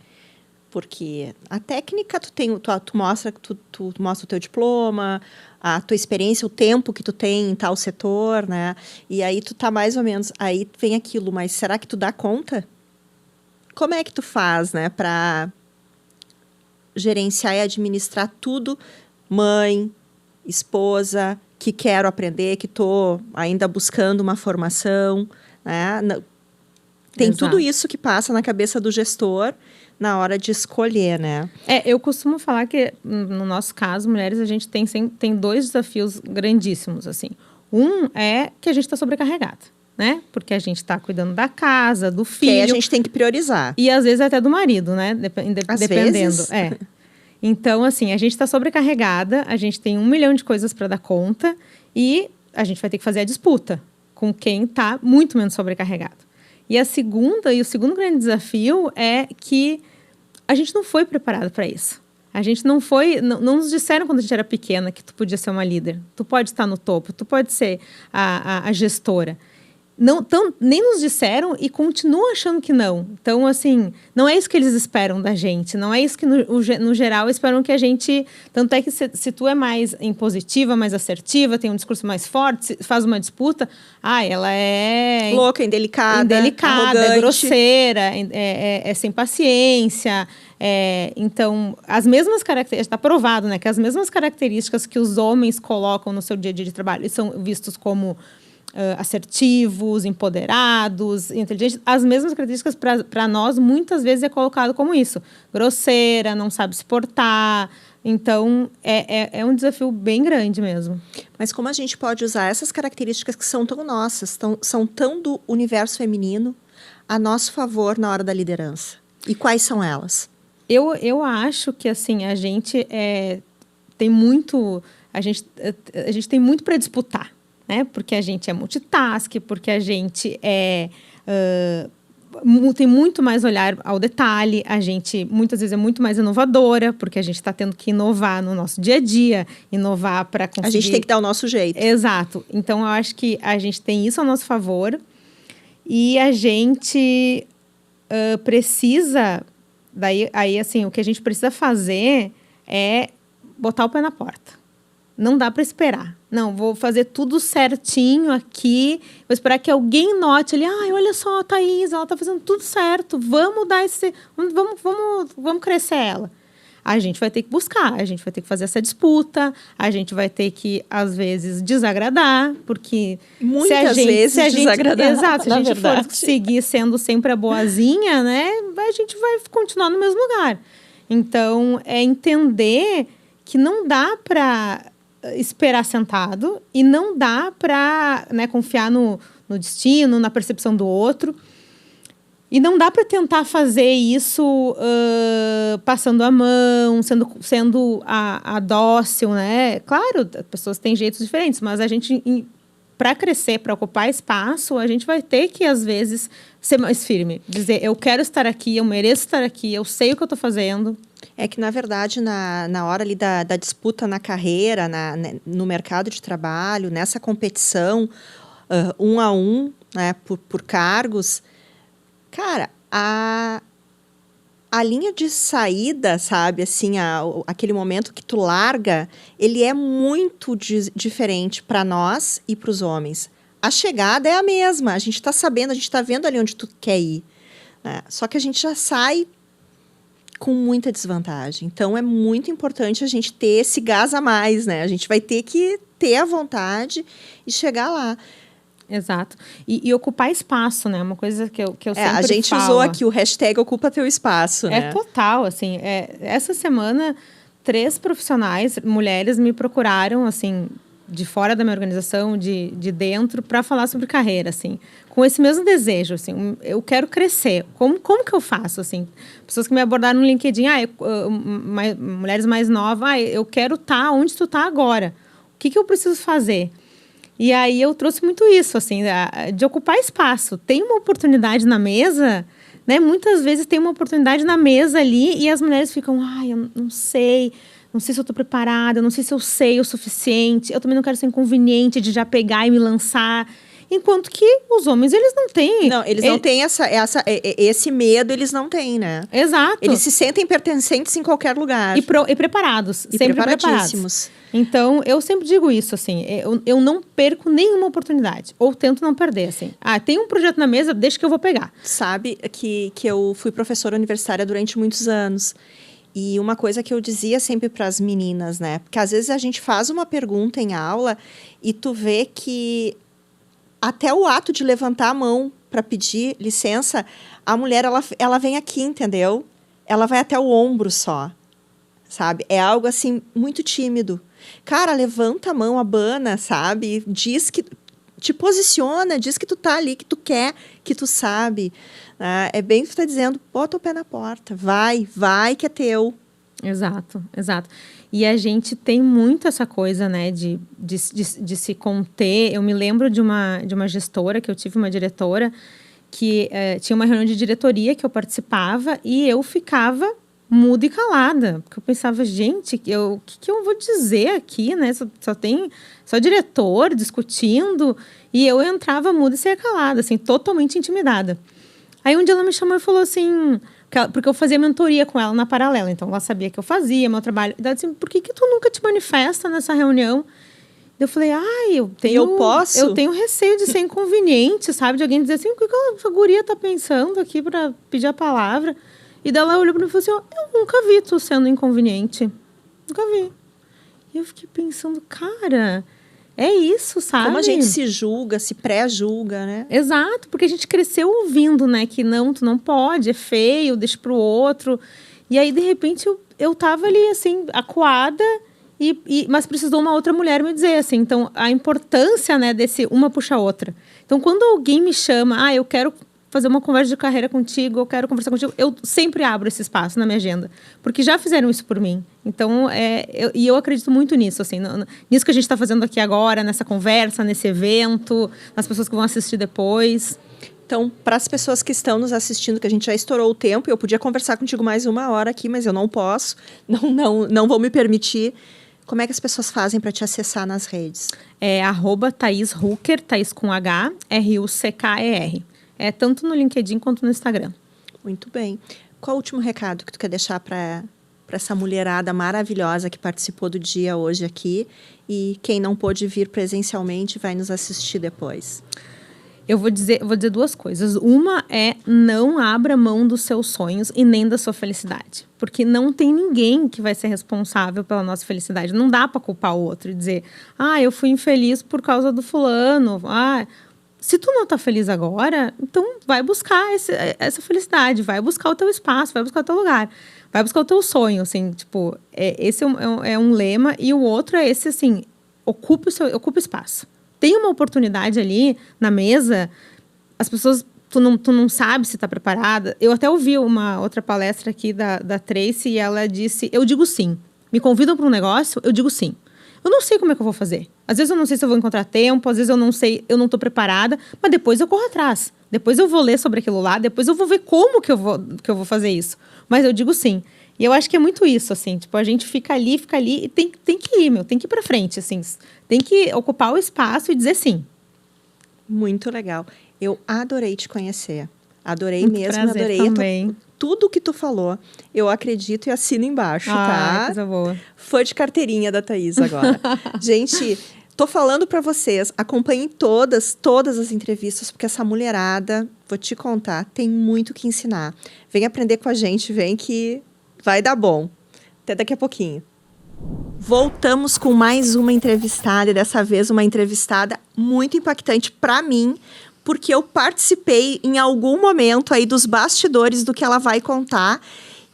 [SPEAKER 1] porque a técnica tu mostra o teu diploma, a tua experiência, o tempo que tu tem em tal setor, né? E aí tu tá mais ou menos, aí vem aquilo, mas será que tu dá conta? como é que tu faz, né, para gerenciar e administrar tudo, mãe, esposa, que quero aprender, que estou ainda buscando uma formação, né? Tem
[SPEAKER 4] Exato.
[SPEAKER 1] tudo isso que passa na cabeça do gestor na hora de escolher, né?
[SPEAKER 4] Eu costumo falar que, no nosso caso, mulheres, a gente tem 2 desafios grandíssimos, assim. Um é que a gente está sobrecarregada, né? Porque a gente está cuidando da casa, do filho.
[SPEAKER 1] Que aí a gente tem que priorizar.
[SPEAKER 4] E, às vezes, até do marido, né?
[SPEAKER 1] Às
[SPEAKER 4] Dependendo.
[SPEAKER 1] vezes.
[SPEAKER 4] Então, assim, a gente está sobrecarregada, a gente tem 1 milhão de coisas para dar conta e a gente vai ter que fazer a disputa com quem está muito menos sobrecarregado. E o segundo grande desafio é que a gente não foi preparado para isso. A gente não nos disseram quando a gente era pequena que tu podia ser uma líder. Tu pode estar no topo, tu pode ser a gestora. Nem nos disseram e continuam achando que não. Então, assim, não é isso que eles esperam da gente. Não é isso que, no geral, esperam que a gente... Tanto é que se tu é mais impositiva, mais assertiva, tem um discurso mais forte, faz uma disputa, ela é...
[SPEAKER 1] louca, indelicada,
[SPEAKER 4] é grosseira, é sem paciência. Então, as mesmas características... Está provado, né? Que as mesmas características que os homens colocam no seu dia a dia de trabalho, eles são vistos como... assertivos, empoderados, inteligentes, as mesmas características para nós, muitas vezes é colocado como isso. Grosseira, não sabe se portar. Então, é um desafio bem grande mesmo.
[SPEAKER 1] Mas como a gente pode usar essas características que são tão nossas, são tão do universo feminino, a nosso favor na hora da liderança? E quais são elas?
[SPEAKER 4] Eu acho que, assim, a gente tem muito... A gente tem muito para disputar. Né? Porque a gente é multitask, porque a gente tem muito mais olhar ao detalhe, a gente muitas vezes é muito mais inovadora, porque a gente está tendo que inovar no nosso dia a dia, inovar para conseguir...
[SPEAKER 1] A gente tem que dar o nosso jeito.
[SPEAKER 4] Exato. Então, eu acho que a gente tem isso ao nosso favor e a gente precisa... Aí, assim, o que a gente precisa fazer é botar o pé na porta. Não dá para esperar. Não, vou fazer tudo certinho aqui. Vou esperar que alguém note ali. Olha só a Thaís, ela está fazendo tudo certo. Vamos dar vamos crescer ela. A gente vai ter que buscar, a gente vai ter que fazer essa disputa, a gente vai ter que, às vezes, desagradar, porque...
[SPEAKER 1] Muitas vezes desagradar.
[SPEAKER 4] Exato, se a gente for seguir sendo sempre a boazinha, né? A gente vai continuar no mesmo lugar. Então, é entender que não dá para... esperar sentado e não dá para, né, confiar no destino, na percepção do outro. E não dá para tentar fazer isso passando a mão, sendo a dócil, né? Claro, as pessoas têm jeitos diferentes, mas a gente, para crescer, para ocupar espaço, a gente vai ter que, às vezes, ser mais firme. Dizer, eu quero estar aqui, eu mereço estar aqui, eu sei o que eu estou fazendo.
[SPEAKER 1] É que, na verdade, na hora ali da disputa na carreira, no mercado de trabalho, nessa competição, 1 a 1, né, por cargos, cara, a linha de saída, sabe, assim, aquele momento que tu larga, ele é muito diferente para nós e para os homens. A chegada é a mesma, a gente está sabendo, a gente está vendo ali onde tu quer ir, né? Só que a gente já sai com muita desvantagem. Então, é muito importante a gente ter esse gás a mais, né? A gente vai ter que ter a vontade e chegar lá.
[SPEAKER 4] Exato. E ocupar espaço, né? Uma coisa que eu sempre falo.
[SPEAKER 1] A gente usou aqui o hashtag Ocupa Teu Espaço, né?
[SPEAKER 4] É total, assim. Essa semana, 3 profissionais, mulheres, me procuraram, assim, de fora da minha organização, de dentro, para falar sobre carreira, assim. Com esse mesmo desejo, assim. Eu quero crescer. Como que eu faço, assim? Pessoas que me abordaram no LinkedIn, mulheres mais novas, eu quero estar onde tu tá agora. O que eu preciso fazer? E aí eu trouxe muito isso, assim, de ocupar espaço. Tem uma oportunidade na mesa, né? Muitas vezes tem uma oportunidade na mesa ali e as mulheres ficam, eu não sei se eu estou preparada, não sei se eu sei o suficiente, eu também não quero ser inconveniente de já pegar e me lançar. Enquanto que os homens, eles não têm.
[SPEAKER 1] Não, eles não têm esse medo, eles não têm, né?
[SPEAKER 4] Exato.
[SPEAKER 1] Eles se sentem pertencentes em qualquer lugar.
[SPEAKER 4] E preparados.
[SPEAKER 1] E
[SPEAKER 4] sempre
[SPEAKER 1] preparadíssimos.
[SPEAKER 4] preparados. Então, eu sempre digo isso, assim. Eu não perco nenhuma oportunidade. Ou tento não perder, assim. Tem um projeto na mesa, deixa que eu vou pegar.
[SPEAKER 1] Sabe que eu fui professora universitária durante muitos anos. E uma coisa que eu dizia sempre para as meninas, né? Porque às vezes a gente faz uma pergunta em aula e tu vê que até o ato de levantar a mão para pedir licença, a mulher, ela vem aqui, entendeu? Ela vai até o ombro só, sabe? É algo, assim, muito tímido. Cara, levanta a mão, abana, sabe? Diz que... Te posiciona, diz que tu tá ali, que tu quer, que tu sabe. É bem o que tu tá dizendo, bota o pé na porta, vai que é teu.
[SPEAKER 4] Exato. E a gente tem muito essa coisa, né, de se conter. Eu me lembro de uma gestora, que eu tive uma diretora, que tinha uma reunião de diretoria que eu participava e eu ficava muda e calada. Porque eu pensava, gente, o que eu vou dizer aqui, né? Só diretor discutindo. E eu entrava muda e saía calada, assim, totalmente intimidada. Aí um dia ela me chamou e falou assim... Porque eu fazia mentoria com ela na paralela. Então, ela sabia que eu fazia meu trabalho. E ela disse assim, por que tu nunca te manifesta nessa reunião? Eu falei, eu tenho receio de ser inconveniente, sabe? De alguém dizer assim, o que essa guria tá pensando aqui para pedir a palavra? E daí ela olhou para mim e falou assim, eu nunca vi tu sendo inconveniente. Nunca vi. E eu fiquei pensando, cara, é isso, sabe?
[SPEAKER 1] Como a gente se julga, se pré-julga, né?
[SPEAKER 4] Exato, porque a gente cresceu ouvindo, né? Que não, tu não pode, é feio, deixa pro outro. E aí, de repente, eu tava ali, assim, acuada, mas precisou uma outra mulher me dizer, assim. Então, a importância, né, desse uma puxa a outra. Então, quando alguém me chama, eu quero fazer uma conversa de carreira contigo, eu quero conversar contigo, eu sempre abro esse espaço na minha agenda, porque já fizeram isso por mim. Então, eu acredito muito nisso, assim, nisso que a gente está fazendo aqui agora, nessa conversa, nesse evento, nas pessoas que vão assistir depois.
[SPEAKER 1] Então, para as pessoas que estão nos assistindo, que a gente já estourou o tempo, eu podia conversar contigo mais 1 hora aqui, mas eu não posso, não vou me permitir. Como é que as pessoas fazem para te acessar nas redes?
[SPEAKER 4] É @ThaísRucker, Thaís com H, RUCKER. Tanto no LinkedIn quanto no Instagram.
[SPEAKER 1] Muito bem. Qual o último recado que tu quer deixar para essa mulherada maravilhosa que participou do dia hoje aqui e quem não pôde vir presencialmente vai nos assistir depois?
[SPEAKER 4] Eu vou dizer 2 coisas. Uma é não abra mão dos seus sonhos e nem da sua felicidade. Porque não tem ninguém que vai ser responsável pela nossa felicidade. Não dá para culpar o outro e dizer, eu fui infeliz por causa do fulano, se tu não tá feliz agora, então vai buscar essa felicidade, vai buscar o teu espaço, vai buscar o teu lugar, vai buscar o teu sonho, assim, tipo, esse é um lema, e o outro é esse, assim, ocupe espaço. Tem uma oportunidade ali na mesa, as pessoas, tu não sabe se tá preparada. Eu até ouvi uma outra palestra aqui da Tracy e ela disse, eu digo sim. Me convidam para um negócio, eu digo sim. Eu não sei como é que eu vou fazer. Às vezes eu não sei se eu vou encontrar tempo, às vezes eu não sei, eu não estou preparada, mas depois eu corro atrás. Depois eu vou ler sobre aquilo lá, depois eu vou ver como que eu vou fazer isso. Mas eu digo sim. E eu acho que é muito isso, assim, tipo, a gente fica ali e tem que ir, tem que ir pra frente, assim. Tem que ocupar o espaço e dizer sim.
[SPEAKER 1] Muito legal. Eu adorei te conhecer. Adorei
[SPEAKER 4] muito
[SPEAKER 1] mesmo,
[SPEAKER 4] prazer,
[SPEAKER 1] adorei
[SPEAKER 4] também.
[SPEAKER 1] Tudo que tu falou. Eu acredito e assino embaixo, tá?
[SPEAKER 4] Coisa boa.
[SPEAKER 1] Fã de carteirinha da Thaís agora. Gente, tô falando pra vocês, acompanhem todas as entrevistas, porque essa mulherada, vou te contar, tem muito que ensinar. Vem aprender com a gente, vem que vai dar bom. Até daqui a pouquinho. Voltamos com mais uma entrevistada, e dessa vez uma entrevistada muito impactante pra mim, porque eu participei em algum momento aí dos bastidores do que ela vai contar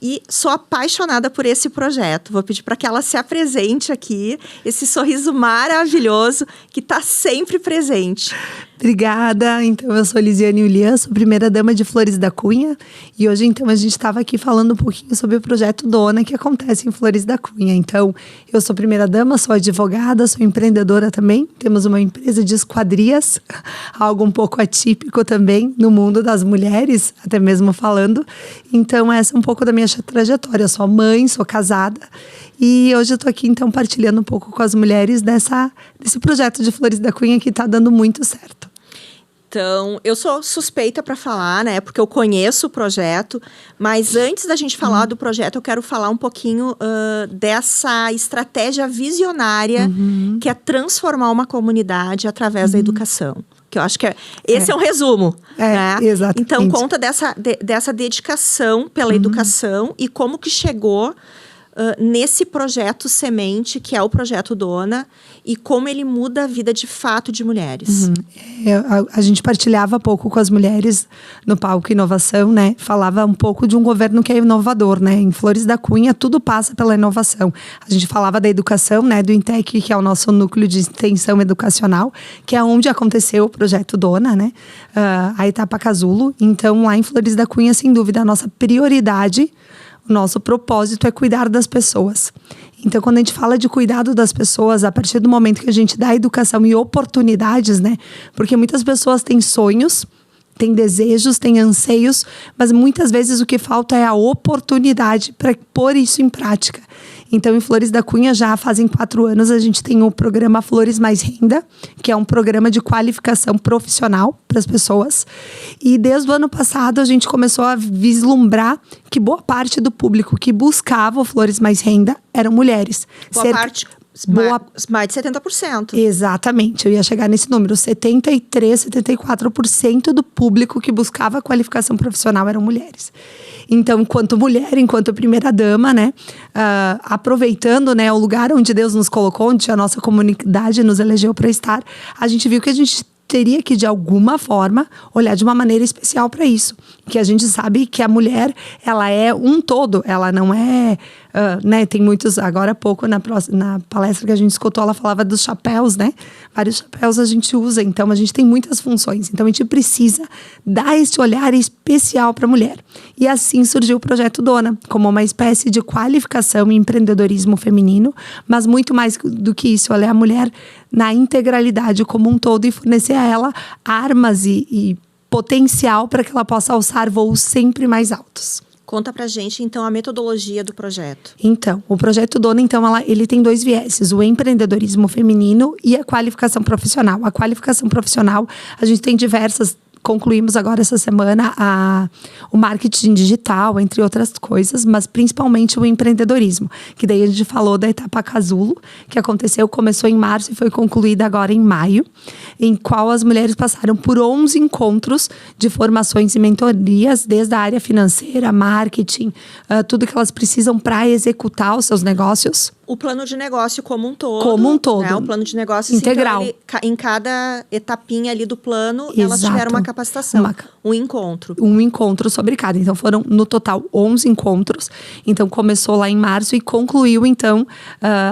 [SPEAKER 1] e sou apaixonada por esse projeto. Vou pedir para que ela se apresente aqui, esse sorriso maravilhoso que está sempre presente.
[SPEAKER 5] Obrigada. Então, eu sou Lisiane Ulian, sou primeira-dama de Flores da Cunha. E hoje, então, a gente estava aqui falando um pouquinho sobre o projeto Dona, que acontece em Flores da Cunha. Então, eu sou primeira-dama, sou advogada, sou empreendedora também. Temos uma empresa de esquadrias, algo um pouco atípico também no mundo das mulheres, até mesmo falando. Então, essa é um pouco da minha trajetória. Eu sou mãe, sou casada. E hoje eu tô aqui, então, partilhando um pouco com as mulheres desse projeto de Flores da Cunha que está dando muito certo.
[SPEAKER 1] Então, eu sou suspeita para falar, né? Porque eu conheço o projeto. Mas antes da gente falar do projeto, eu quero falar um pouquinho dessa estratégia visionária que é transformar uma comunidade através da educação. Que eu acho que esse é um resumo. Né?
[SPEAKER 5] Exatamente.
[SPEAKER 1] Então, conta dessa dedicação pela educação e como que chegou nesse projeto semente, que é o Projeto Dona, e como ele muda a vida de fato de mulheres.
[SPEAKER 5] A gente partilhava pouco com as mulheres no palco Inovação, né? Falava um pouco de um governo que é inovador, né? Em Flores da Cunha, tudo passa pela inovação. A gente falava da educação, né? Do INTEC, que é o nosso núcleo de extensão educacional, que é onde aconteceu o Projeto Dona, né? A etapa Casulo. Então, lá em Flores da Cunha, sem dúvida, a nossa prioridade, o nosso propósito é cuidar das pessoas. Então, quando a gente fala de cuidado das pessoas, a partir do momento que a gente dá educação e oportunidades, né? Porque muitas pessoas têm sonhos, têm desejos, têm anseios, mas muitas vezes o que falta é a oportunidade para pôr isso em prática. Então, em Flores da Cunha, já fazem 4 anos, a gente tem o programa Flores Mais Renda, que é um programa de qualificação profissional para as pessoas. E desde o ano passado, a gente começou a vislumbrar que boa parte do público que buscava o Flores Mais Renda eram mulheres.
[SPEAKER 1] Mais de 70%.
[SPEAKER 5] Exatamente, eu ia chegar nesse número. 74% do público que buscava a qualificação profissional eram mulheres. Então, enquanto mulher, enquanto primeira-dama, né, aproveitando, né, o lugar onde Deus nos colocou, onde a nossa comunidade nos elegeu para estar, a gente viu que a gente teria que, de alguma forma, olhar de uma maneira especial para isso. Que a gente sabe que a mulher, ela é um todo, ela não é... né, tem muitos, agora há pouco, na palestra que a gente escutou, ela falava dos chapéus, né? Vários chapéus a gente usa, então a gente tem muitas funções. Então a gente precisa dar esse olhar especial para a mulher. E assim surgiu o Projeto Dona, como uma espécie de qualificação e empreendedorismo feminino, mas muito mais do que isso, olhar a mulher na integralidade como um todo e fornecer a ela armas e potencial para que ela possa alçar voos sempre mais altos.
[SPEAKER 1] Conta pra gente, então, a metodologia do projeto.
[SPEAKER 5] Então, o Projeto Dona, então, ele tem 2 vieses, o empreendedorismo feminino e a qualificação profissional. A qualificação profissional, a gente tem diversas... Concluímos agora essa semana o marketing digital, entre outras coisas, mas principalmente o empreendedorismo. Que daí a gente falou da etapa Casulo, que começou em março e foi concluída agora em maio, em qual as mulheres passaram por 11 encontros de formações e mentorias, desde a área financeira, marketing, tudo que elas precisam para executar os seus negócios.
[SPEAKER 1] O plano de negócio como um todo.
[SPEAKER 5] Como um todo.
[SPEAKER 1] Né? O plano de negócio
[SPEAKER 5] integral.
[SPEAKER 1] Então, em cada etapinha ali do plano, elas tiveram uma capacitação, um encontro.
[SPEAKER 5] Um encontro sobre cada. Então, foram, no total, 11 encontros. Então, começou lá em março e concluiu, então,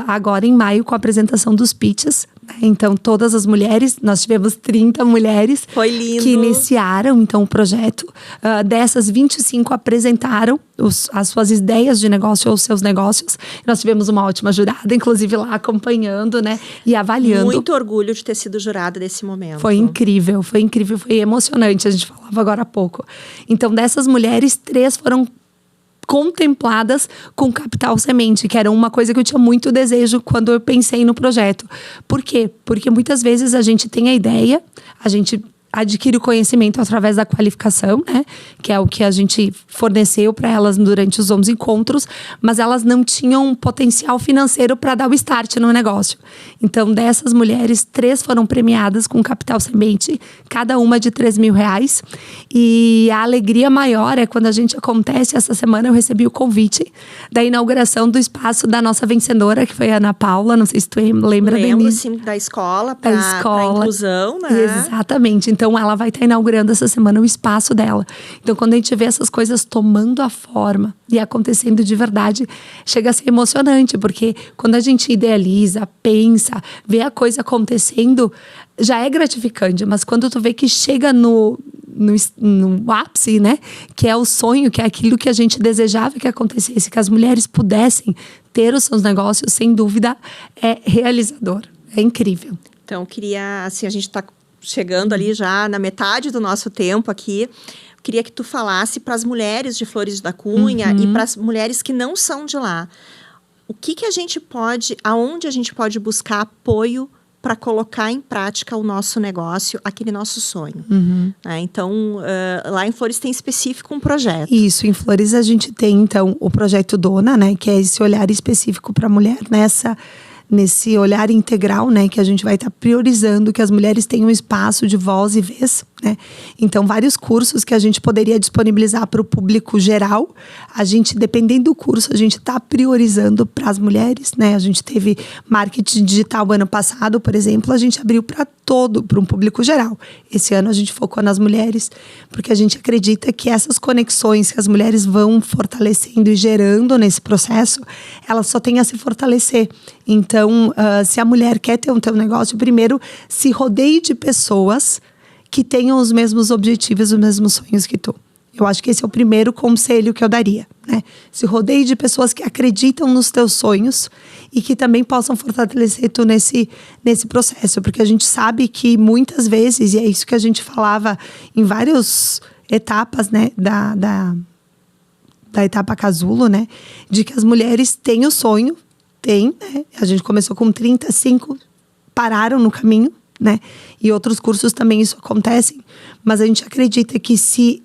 [SPEAKER 5] agora em maio, com a apresentação dos pitches. Então, todas as mulheres, nós tivemos 30 mulheres.
[SPEAKER 1] Foi lindo.
[SPEAKER 5] Que iniciaram, então, o projeto. Dessas, 25 apresentaram as suas ideias de negócio ou os seus negócios. Nós tivemos uma ótima jurada, inclusive lá acompanhando, né? E avaliando.
[SPEAKER 1] Muito orgulho de ter sido jurada desse momento.
[SPEAKER 5] Foi incrível, foi emocionante. A gente falava agora há pouco. Então, dessas mulheres, 3 foram contempladas com capital semente, que era uma coisa que eu tinha muito desejo quando eu pensei no projeto. Por quê? Porque muitas vezes a gente tem a ideia, a gente adquire o conhecimento através da qualificação, né? Que é o que a gente forneceu para elas durante os 11 encontros, mas elas não tinham um potencial financeiro para dar o start no negócio. Então, dessas mulheres, 3 foram premiadas com capital semente, cada uma de R$3.000. E a alegria maior é quando essa semana eu recebi o convite da inauguração do espaço da nossa vencedora, que foi a Ana Paula, não sei se tu lembra, Denise.
[SPEAKER 1] Lembro, sim, da escola para inclusão, né?
[SPEAKER 5] Exatamente. Então, ela vai estar inaugurando essa semana o espaço dela. Então, quando a gente vê essas coisas tomando a forma e acontecendo de verdade, chega a ser emocionante, porque quando a gente idealiza, pensa, vê a coisa acontecendo, já é gratificante. Mas quando tu vê que chega no ápice, né? Que é o sonho, que é aquilo que a gente desejava que acontecesse, que as mulheres pudessem ter os seus negócios, sem dúvida, é realizador. É incrível.
[SPEAKER 1] Então, queria, assim, a gente está chegando ali já na metade do nosso tempo aqui. Queria que tu falasse para as mulheres de Flores da Cunha e para as mulheres que não são de lá. O que a gente pode, aonde a gente pode buscar apoio para colocar em prática o nosso negócio, aquele nosso sonho. Então, lá em Flores tem específico um projeto.
[SPEAKER 5] Isso, em Flores a gente tem, então, o projeto Dona, né? Que é esse olhar específico para a mulher nesse olhar integral, né, que a gente vai estar priorizando que as mulheres tenham espaço de voz e vez, né? Então, vários cursos que a gente poderia disponibilizar para o público geral, a gente, dependendo do curso, a gente está priorizando para as mulheres, né? A gente teve marketing digital ano passado, por exemplo, a gente abriu para um público geral. Esse ano a gente focou nas mulheres, porque a gente acredita que essas conexões que as mulheres vão fortalecendo e gerando nesse processo, elas só têm a se fortalecer. Então, se a mulher quer ter um teu negócio, primeiro, se rodeie de pessoas que tenham os mesmos objetivos, os mesmos sonhos que tu. Eu acho que esse é o primeiro conselho que eu daria, né? Se rodeie de pessoas que acreditam nos teus sonhos e que também possam fortalecer tu nesse processo. Porque a gente sabe que muitas vezes, e é isso que a gente falava em várias etapas, né, da etapa casulo, né? De que as mulheres têm o sonho, né? A gente começou com 35, pararam no caminho, né? E outros cursos também isso acontece. Mas a gente acredita que se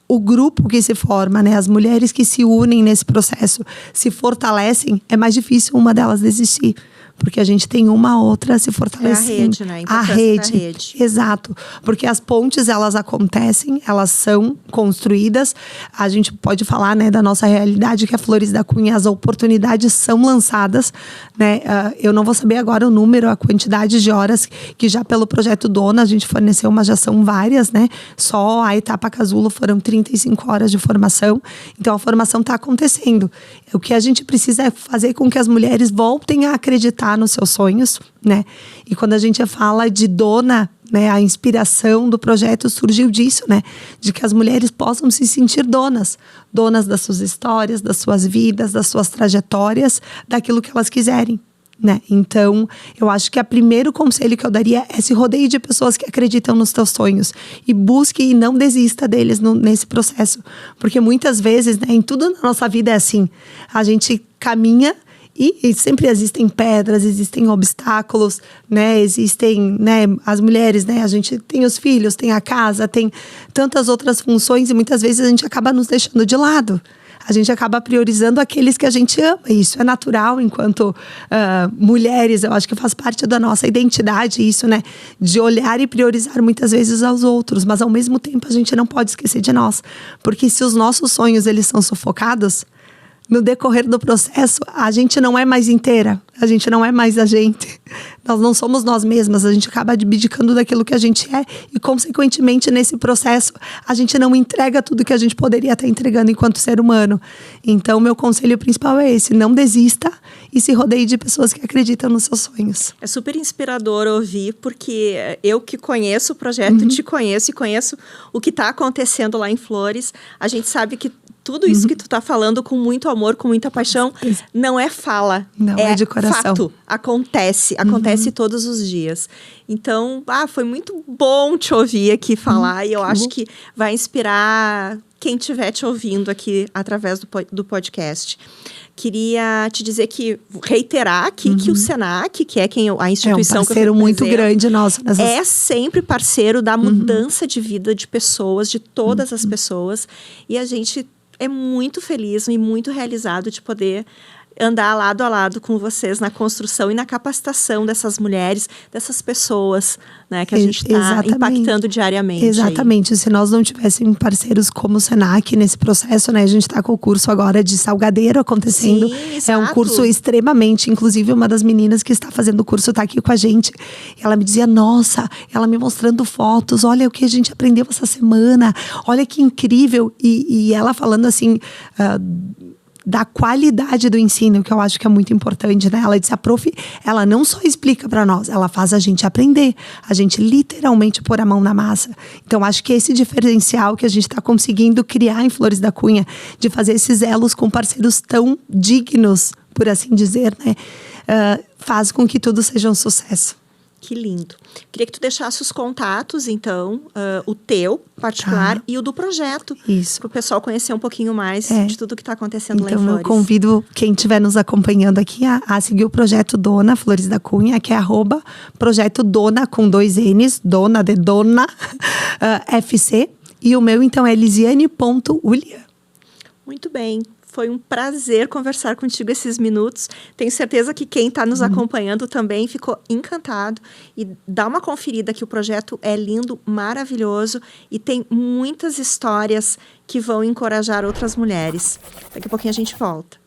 [SPEAKER 5] o grupo que se forma, né, as mulheres que se unem nesse processo, se fortalecem, é mais difícil uma delas desistir. Porque a gente tem uma outra se fortalecendo.
[SPEAKER 1] É a rede, né?
[SPEAKER 5] A rede. Exato. Porque as pontes, elas acontecem, elas são construídas. A gente pode falar, né, da nossa realidade, que a Flores da Cunha, as oportunidades são lançadas, né? Eu não vou saber agora o número, a quantidade de horas que já pelo projeto Dona a gente forneceu, mas já são várias, né? Só a etapa casulo foram 35 horas de formação. Então, a formação está acontecendo. O que a gente precisa é fazer com que as mulheres voltem a acreditar nos seus sonhos, né? E quando a gente fala de Dona, né, a inspiração do projeto surgiu disso, né? De que as mulheres possam se sentir donas das suas histórias, das suas vidas, das suas trajetórias, daquilo que elas quiserem, né? Então, eu acho que o primeiro conselho que eu daria é se rodeie de pessoas que acreditam nos teus sonhos e busque e não desista deles nesse processo, porque muitas vezes, né, em tudo na nossa vida é assim, a gente caminha e sempre existem pedras, existem obstáculos, né? Existem, né, as mulheres, né? A gente tem os filhos, tem a casa, tem tantas outras funções e muitas vezes a gente acaba nos deixando de lado. A gente acaba priorizando aqueles que a gente ama. Isso é natural enquanto mulheres, eu acho que faz parte da nossa identidade isso, né? De olhar e priorizar muitas vezes aos outros, mas ao mesmo tempo a gente não pode esquecer de nós. Porque se os nossos sonhos, eles são sufocados, no decorrer do processo, a gente não é mais inteira, a gente não é mais a gente. Nós não somos nós mesmas, a gente acaba abdicando daquilo que a gente é e, consequentemente, nesse processo, a gente não entrega tudo que a gente poderia estar entregando enquanto ser humano. Então, meu conselho principal é esse, não desista e se rodeie de pessoas que acreditam nos seus sonhos.
[SPEAKER 1] É super inspirador ouvir, porque eu que conheço o projeto, te conheço e conheço o que está acontecendo lá em Flores, a gente sabe que tudo isso que tu tá falando com muito amor, com muita paixão, não é fala.
[SPEAKER 5] Não, é de coração.
[SPEAKER 1] Fato. Acontece todos os dias. Então, foi muito bom te ouvir aqui falar e eu acho que vai inspirar quem estiver te ouvindo aqui através do podcast. Queria te dizer reiterar aqui que o Senac, que é a instituição que eu
[SPEAKER 5] parceiro muito grande nosso.
[SPEAKER 1] É sempre parceiro da mudança de vida de pessoas, de todas as pessoas. E a gente é muito feliz e muito realizado de poder andar lado a lado com vocês na construção e na capacitação dessas mulheres, dessas pessoas, né, que a gente está impactando diariamente.
[SPEAKER 5] Exatamente. Aí. Se nós não tivéssemos parceiros como o Senac nesse processo, né, a gente está com o curso agora de Salgadeiro acontecendo.
[SPEAKER 1] Sim,
[SPEAKER 5] é um curso extremamente, inclusive uma das meninas que está fazendo o curso está aqui com a gente. Ela me dizia, nossa, ela me mostrando fotos, olha o que a gente aprendeu essa semana, olha que incrível. E ela falando assim, da qualidade do ensino, que eu acho que é muito importante, né? Ela disse, a prof, ela não só explica para nós, ela faz a gente aprender, a gente literalmente pôr a mão na massa. Então, acho que esse diferencial que a gente está conseguindo criar em Flores da Cunha, de fazer esses elos com parceiros tão dignos, por assim dizer, né? Faz com que tudo seja um sucesso.
[SPEAKER 1] Que lindo. Queria que tu deixasse os contatos, então, o teu particular e o do projeto.
[SPEAKER 5] Isso.
[SPEAKER 1] Para o pessoal conhecer um pouquinho mais de tudo que está acontecendo lá em
[SPEAKER 5] Então,
[SPEAKER 1] Flores.
[SPEAKER 5] eu convido quem estiver nos acompanhando aqui a seguir o Projeto Dona, Flores da Cunha, que é @Projeto Dona, com 2 N's, Dona de Dona, FC. E o meu, então, é lisiane.ulia.
[SPEAKER 1] Muito bem. Foi um prazer conversar contigo esses minutos. Tenho certeza que quem está nos acompanhando também ficou encantado. E dá uma conferida que o projeto é lindo, maravilhoso e tem muitas histórias que vão encorajar outras mulheres. Daqui a pouquinho a gente volta.